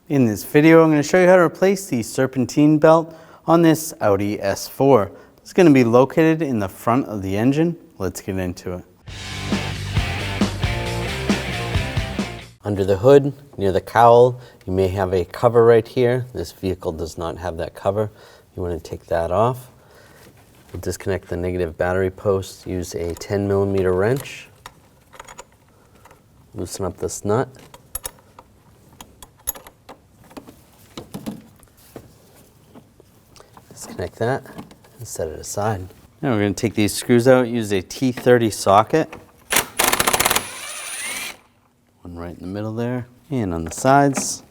In this video, I'm going to show you how to replace the serpentine belt on this Audi S4. It's going to be located in the front of the engine. Let's get into it. Under the hood, near the cowl, you may have a cover right here. This vehicle does not have that cover. You want to take that off. We'll disconnect the negative battery post. Use a 10mm wrench. Loosen up this nut. Disconnect that and set it aside. Now we're going to take these screws out, use a T30 socket. One right in the middle there, and on the sides.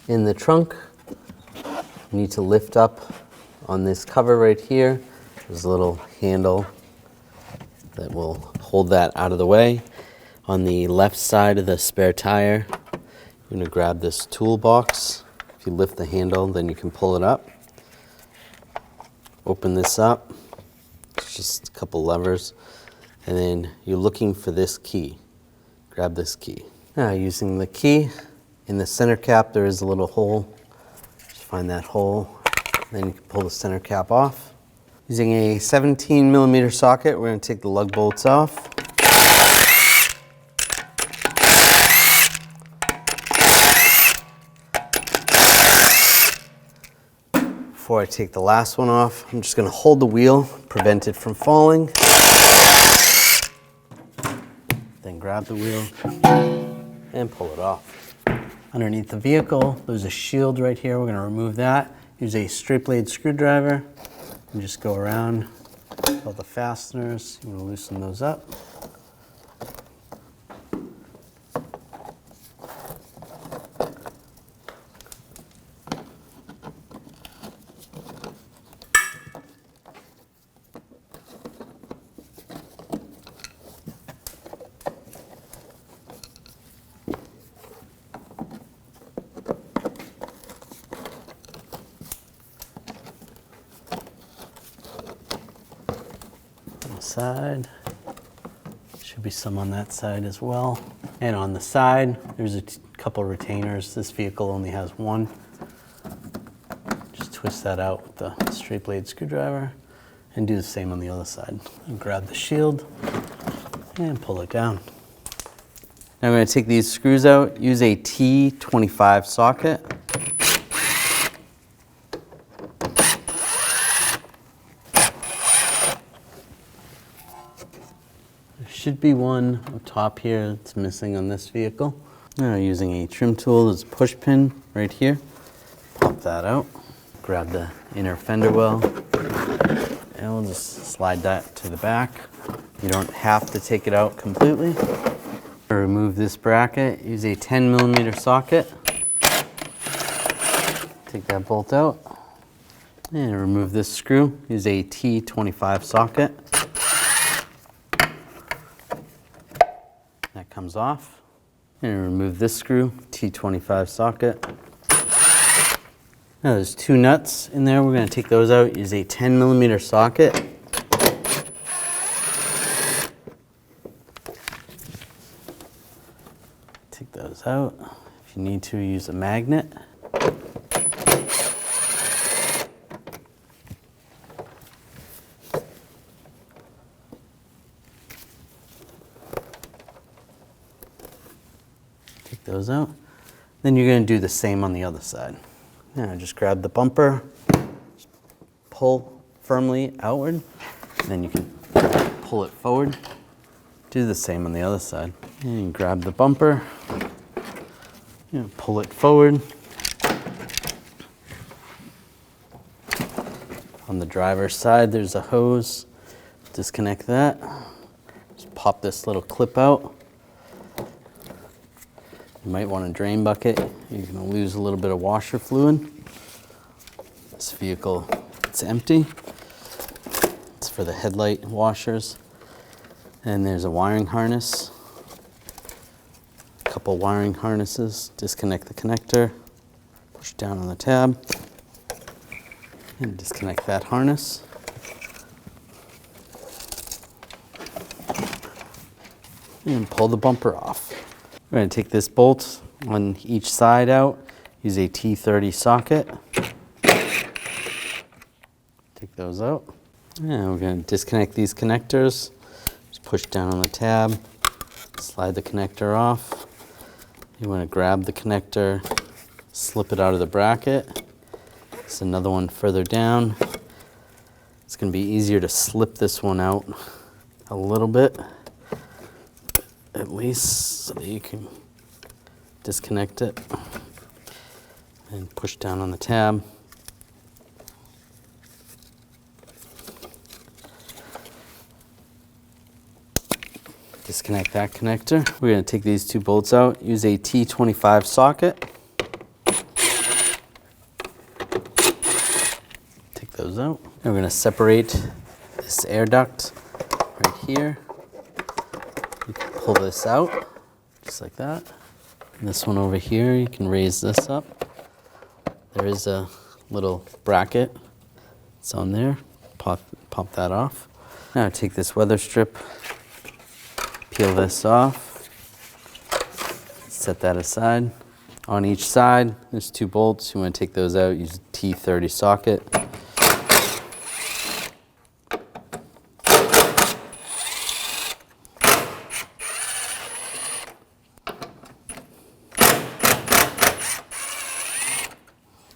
In the trunk, you need to lift up on this cover right here. There's a little handle that will hold that out of the way. On the left side of the spare tire, you're going to grab this toolbox. If you lift the handle, then you can pull it up. Open this up. It's just a couple levers. And then you're looking for this key. Grab this key. Now, using the key, in the center cap there is a little hole. Just find that hole. Then you can pull the center cap off. Using a 17mm socket, we're going to take the lug bolts off. Before I take the last one off, I'm just going to hold the wheel, prevent it from falling. Then grab the wheel and pull it off. Underneath the vehicle, there's a shield right here. We're going to remove that. Use a straight blade screwdriver and just go around all the fasteners. You want to loosen those up. Side. Should be some on that side as well. And on the side, there's a couple retainers. This vehicle only has one. Just twist that out with the straight blade screwdriver and do the same on the other side. And grab the shield and pull it down. Now I'm going to take these screws out, use a T25 socket. Should be one up top here that's missing on this vehicle. Now using a trim tool, there's a push pin right here. Pop that out. Grab the inner fender well and we'll just slide that to the back. You don't have to take it out completely. To remove this bracket, use a 10mm socket. Take that bolt out and remove this screw. Use a T25 socket. That comes off. And remove this screw, T25 socket. Now there's two nuts in there. We're going to take those out. Use a 10mm socket. Take those out. If you need to, use a magnet. Those out. Then you're going to do the same on the other side. Now just grab the bumper, pull firmly outward, and then you can pull it forward. Do the same on the other side. And you grab the bumper, pull it forward. On the driver's side, there's a hose. Disconnect that. Just pop this little clip out. You might want a drain bucket. You're going to lose a little bit of washer fluid. This vehicle, it's empty. It's for the headlight washers. And there's a wiring harness. A couple wiring harnesses. Disconnect the connector. Push down on the tab. And disconnect that harness. and pull the bumper off. We're going to take this bolt on each side out, use a T30 socket. Take those out. And we're going to disconnect these connectors. Just push down on the tab, slide the connector off. You want to grab the connector, slip it out of the bracket. There's another one further down. It's going to be easier to slip this one out a little bit, at least, so that you can disconnect it and push down on the tab. Disconnect that connector. We're going to take these two bolts out, use a T25 socket. Take those out. And we're going to separate this air duct right here. You can pull this out, just like that. And this one over here, you can raise this up. There is a little bracket. It's on there. Pop that off. Now take this weather strip, peel this off, set that aside. On each side, there's two bolts. You want to take those out, use a T30 socket.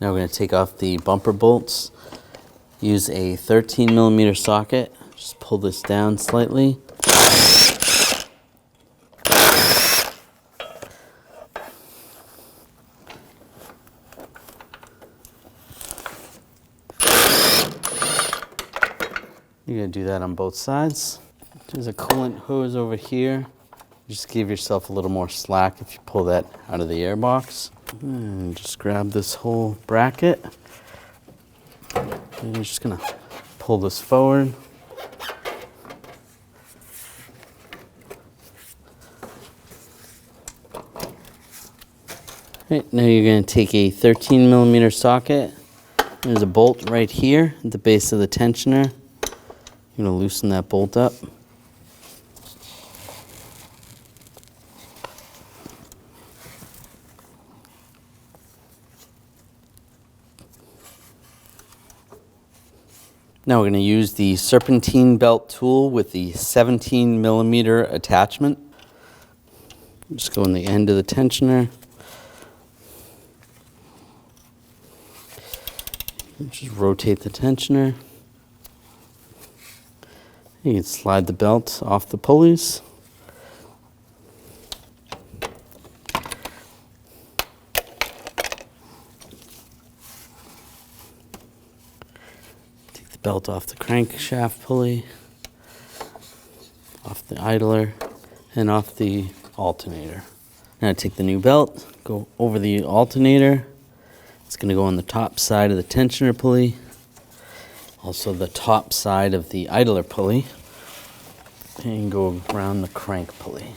Now we're going to take off the bumper bolts. Use a 13mm socket. Just pull this down slightly. You're going to do that on both sides. There's a coolant hose over here. Just give yourself a little more slack if you pull that out of the air box. And just grab this whole bracket. And you're just going to pull this forward. Right, now you're going to take a 13mm socket. There's a bolt right here at the base of the tensioner. You're going to loosen that bolt up. Now we're going to use the Serpentine belt tool with the 17mm attachment. Just go in the end of the tensioner. Just rotate the tensioner. You can slide the belt off the pulleys. Take the belt off the crankshaft pulley, off the idler, and off the alternator. Now take the new belt, go over the alternator. It's going to go on the top side of the tensioner pulley. Also the top side of the idler pulley, and go around the crank pulley.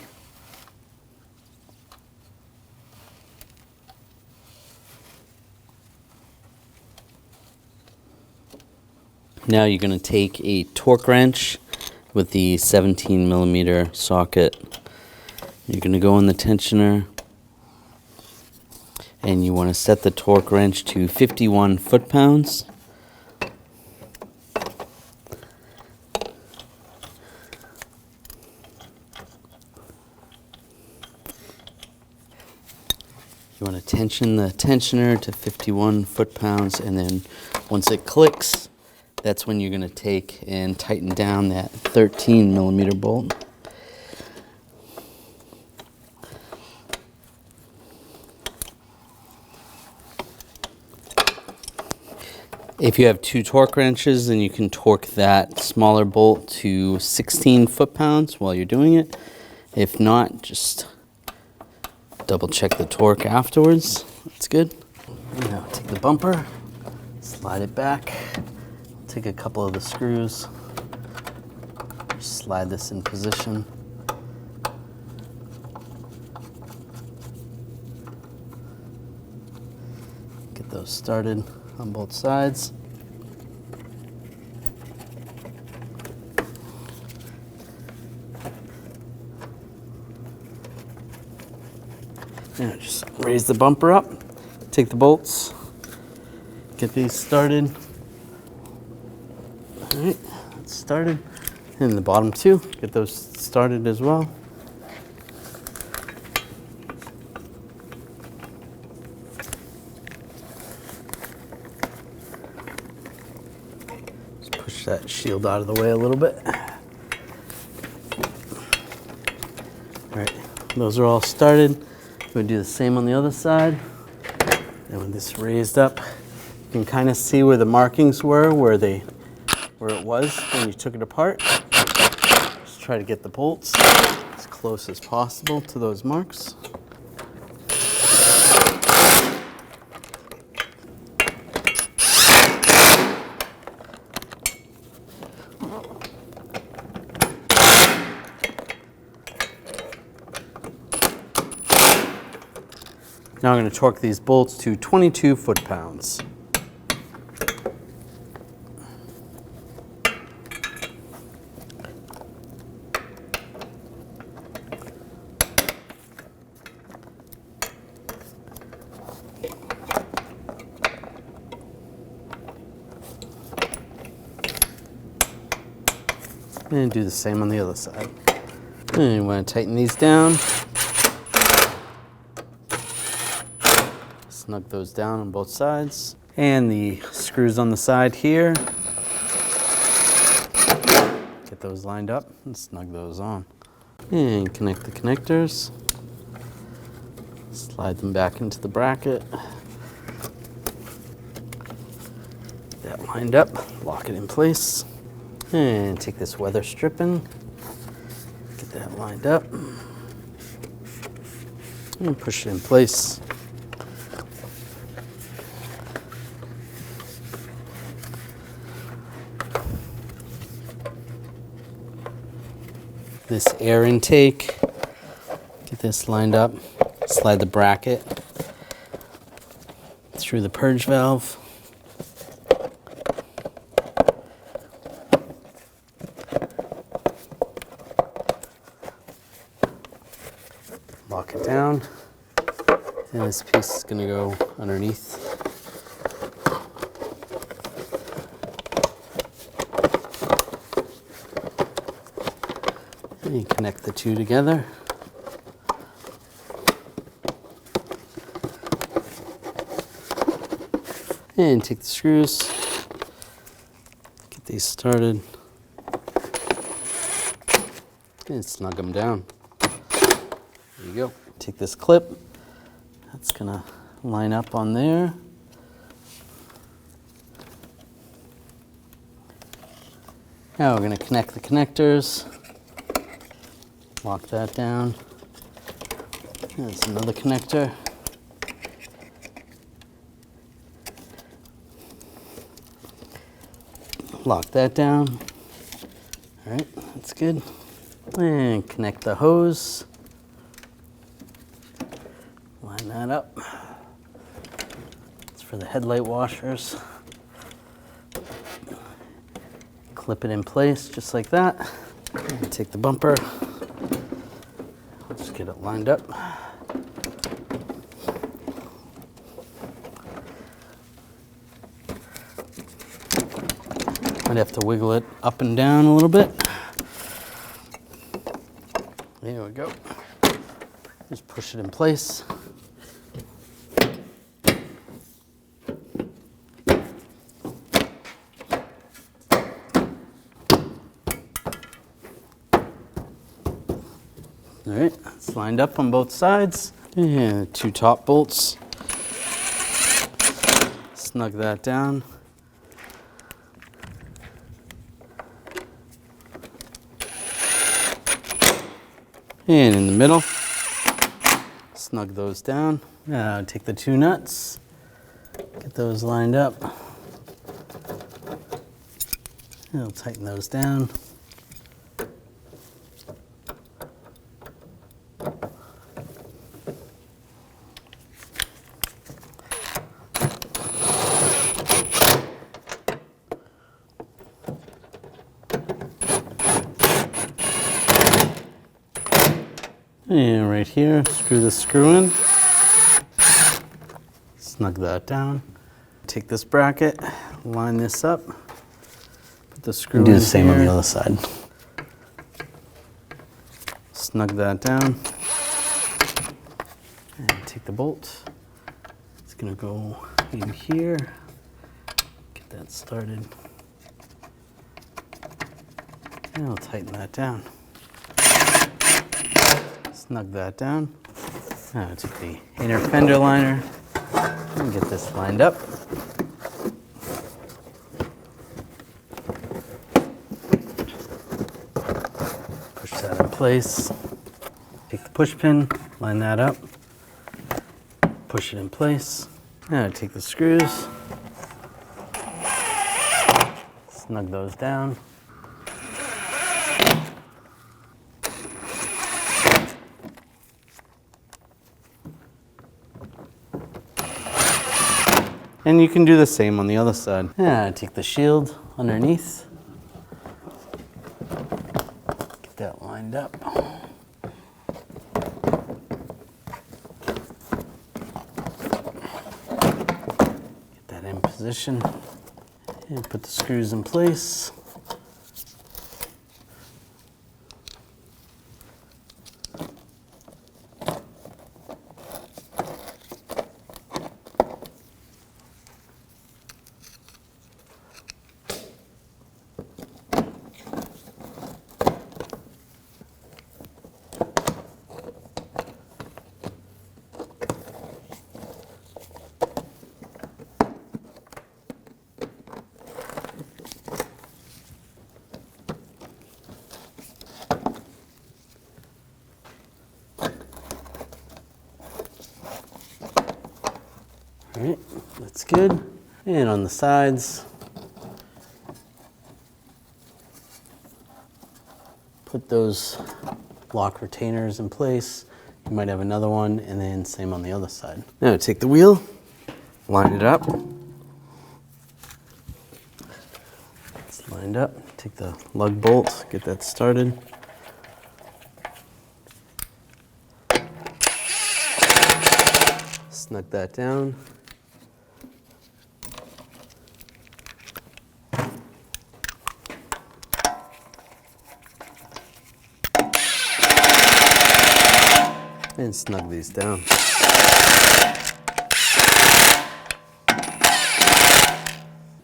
Now you're going to take a torque wrench with the 17mm socket. You're going to go in the tensioner, and you want to set the torque wrench to 51 foot-pounds. You want to tension the tensioner to 51 foot-pounds, and then once it clicks, that's when you're going to take and tighten down that 13mm bolt. If you have two torque wrenches, then you can torque that smaller bolt to 16 foot-pounds while you're doing it. If not, just double check the torque afterwards. That's good. Now take the bumper, slide it back, take a couple of the screws, slide this in position. Get those started on both sides. And just raise the bumper up, take the bolts, get these started. All right, that's started. And the bottom two, get those started as well. Just push that shield out of the way a little bit. All right, those are all started. We'll do the same on the other side. And with this raised up, you can kind of see where the markings were, where it was when you took it apart. Just try to get the bolts as close as possible to those marks. Now I'm going to torque these bolts to 22 foot-pounds. And do the same on the other side. And you want to tighten these down. Snug those down on both sides. And the screws on the side here. Get those lined up and snug those on. And connect the connectors. Slide them back into the bracket. Get that lined up, lock it in place. And take this weather stripping, get that lined up, and push it in place. This air intake, get this lined up, slide the bracket through the purge valve. Lock it down, and this piece is going to go underneath. And you connect the two together. And take the screws, get these started, and snug them down. There you go. Take this clip, that's gonna line up on there. Now we're gonna connect the connectors, lock that down. There's another connector. Lock that down. All right, that's good. And connect the hose. Line that up. It's for the headlight washers. Clip it in place just like that. And take the bumper. Just get it lined up. Might have to wiggle it up and down a little bit. There we go. Just push it in place. All right, it's lined up on both sides. And two top bolts. Snug that down. And in the middle, snug those down. Now take the two nuts, get those lined up. And I'll tighten those down. And right here, screw the screw in. Snug that down. Take this bracket, line this up, put the screw in here. Do the same on the other side. Snug that down. And take the bolt. It's gonna go in here. Get that started. And I'll tighten that down. Snug that down. Now I'll take the inner fender liner and get this lined up. Push that in place. Take the push pin, line that up, push it in place. Now take the screws, snug those down. And you can do the same on the other side. Yeah, take the shield underneath. Get that lined up. Get that in position. And put the screws in place. All right, that's good. And on the sides, put those lock retainers in place. You might have another one, and then same on the other side. Now take the wheel, line it up. It's lined up. Take the lug bolt, get that started. Snug that down. And snug these down.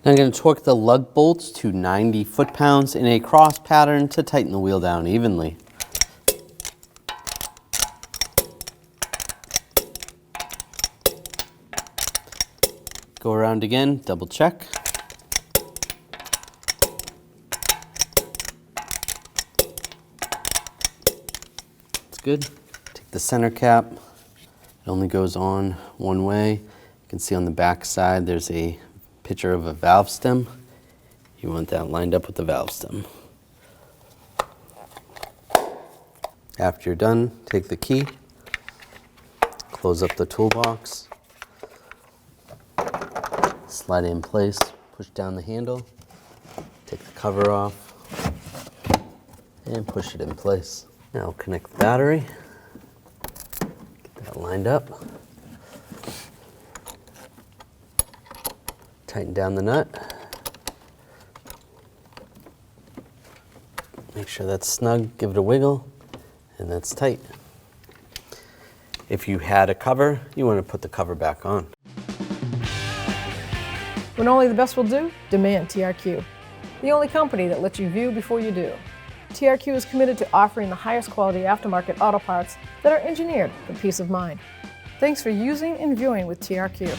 Now I'm going to torque the lug bolts to 90 foot-pounds in a cross pattern to tighten the wheel down evenly. Go around again, double check. It's good. The center cap, it only goes on one way. You can see on the back side there's a picture of a valve stem. You want that lined up with the valve stem. After you're done, take the key, close up the toolbox, slide it in place, push down the handle, take the cover off, and push it in place. Now connect the battery. Lined up. Tighten down the nut. Make sure that's snug, give it a wiggle, and that's tight. If you had a cover, you want to put the cover back on. When only the best will do, demand TRQ. The only company that lets you view before you do. TRQ is committed to offering the highest quality aftermarket auto parts that are engineered for peace of mind. Thanks for using and viewing with TRQ.